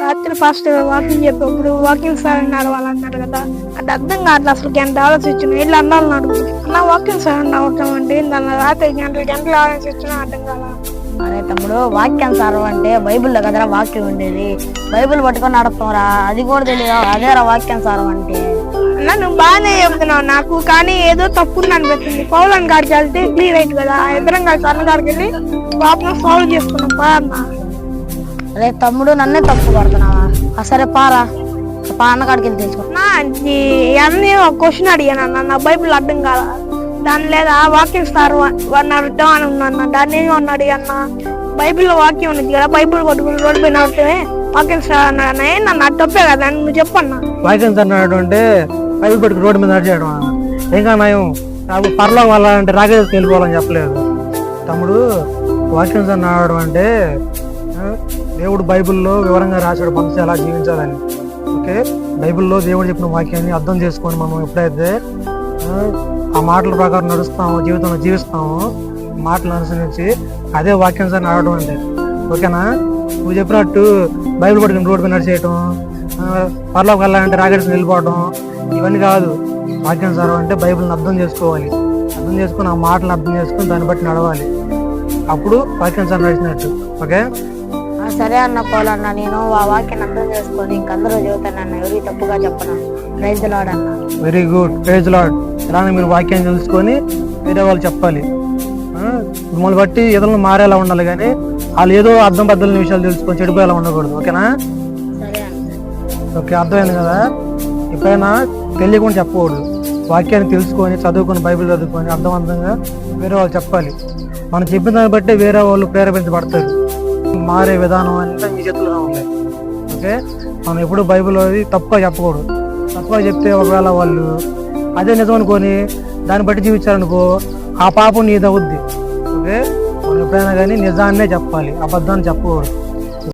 రాత్రి first walking చెప్పేప్పుడు walking sir నడవాలన్నారు కదా, అది అర్థం కాదు. అసలు గంట ఆలోచించిన వీళ్ళు అన్నాళ్ళు అన్న వాకింగ్ సార్ నడవటం అంటే దాన్ని రాత్రి గంటలు ఆలోచించిన అర్థం కాదా. అదే తమ్ముడు, వాక్యం సారం అంటే బైబిల్లో కదరా వాక్యం ఉండేది. బైబిల్ పట్టుకొని నడుపుతాంరా, అది కూడా తెలియదు. అదేరా వాక్యం సారం అంటే. అన్న నువ్వు బాగానే చెబుతున్నావు నాకు, కానీ ఏదో తప్పు అనిపిస్తుంది. పౌలన్ గారికి వెళ్తే క్లియర్ అయింది కదా, ఇద్దరం కలిసి అన్న గారికి వెళ్ళి పాపం సాల్వ్ చేసుకున్నాం పా అన్న. అదే తమ్ముడు, నన్నే తప్పు పడుతున్నావా? సరే పారా, అన్నగాడికి వెళ్ళి తెలుసుకున్నా. అన్నీ ఒక క్వశ్చన్ అడిగాను అన్న, నా బైబిల్ అర్థం కాదా. దాని లేదా వాక్యం సార్ నడటం అని ఉందన్న, దాన్ని ఏమి అడిగన్న. బైబిల్లో వాక్యం ఉంది కదా, బైబిల్ పట్టుకుని రోడ్డు పైన నడితే వాక్యం సార్ అన్నాడు. నన్ను అది తప్పే కదా, నువ్వు చెప్పన్నా. వాక్యం సార్ నడవడం అంటే బైబిల్ పట్టుకుని రోడ్డు మీద నడిచేయడం. ఇంకా నయం పర్లో వాళ్ళంటే రాకేష్ వెళ్ళిపోవాలని చెప్పలేదు తమ్ముడు. వాక్యం సార్ నడవడం అంటే దేవుడు బైబిల్లో వివరంగా రాశాడు మనిషి ఎలా జీవించాలని. ఓకే, బైబిల్లో దేవుడు చెప్పిన వాక్యాన్ని అర్థం చేసుకొని మనం ఎప్పుడైతే ఆ మాటల ప్రకారం నడుస్తామో, జీవితంలో జీవిస్తామో, మాటలు అనుసరించి అదే వాక్యం సార్ నడవడం అంటే. ఓకేనా? నువ్వు చెప్పినట్టు బైబిల్ పట్టుకుని రోడ్డు మీద నడిచేయటం, పర్లోకి వెళ్ళాలంటే రాకెట్స్ వెళ్ళిపోవడం, ఇవన్నీ కాదు. వాక్యం సార్ అంటే బైబిల్ని అర్థం చేసుకోవాలి. అర్థం చేసుకుని ఆ మాటలను అర్థం చేసుకుని దాన్ని బట్టి నడవాలి. అప్పుడు వాక్యం సార్ నడిచినట్టు. ఓకే, సరే అన్న పోలన్న, నేను ఆ వాక్యాన్ని అర్థం చేసుకొని ఇంకందరూ చెబుతానన్న, ఎవరికి తప్పుగా చెప్పను. ప్రైజ్ ది లార్డ్ అన్న. Very good, praise the lord. ఇలానే మీరు వాక్యాన్ని తెలుసుకొని వేరే వాళ్ళు చెప్పాలి. మిమ్మల్ని బట్టి ఏదో మారేలా ఉండాలి, కానీ వాళ్ళు ఏదో అర్థం బద్దలని విషయాలు తెలుసుకొని చెడిపోయేలా ఉండకూడదు. ఓకేనా? సరే అన్న. ఓకే, అర్థమైంది కదా. ఎప్పుడైనా తెలియకుండా చెప్పకూడదు. వాక్యాన్ని తెలుసుకొని చదువుకొని బైబిల్ చదువుకొని అర్థవంతంగా వేరే వాళ్ళు చెప్పాలి. మనం చెప్పిన దాన్ని బట్టే వేరే వాళ్ళు ప్రేరేపించబడతారు. మారే విధానం అంతా మీ చేతుల్లో ఉన్నాయి. ఓకే, మనం ఎప్పుడు బైబిల్ అది తప్పుగా చెప్పకూడదు. తప్పుగా చెప్తే ఒకవేళ వాళ్ళు అదే నిజం అనుకొని దాన్ని బట్టి జీవించారనుకో, ఆ పాపం నీదవుద్ది. ఓకే, మనం ఎప్పుడైనా కానీ నిజాన్నే చెప్పాలి, అబద్ధాన్ని చెప్పకూడదు.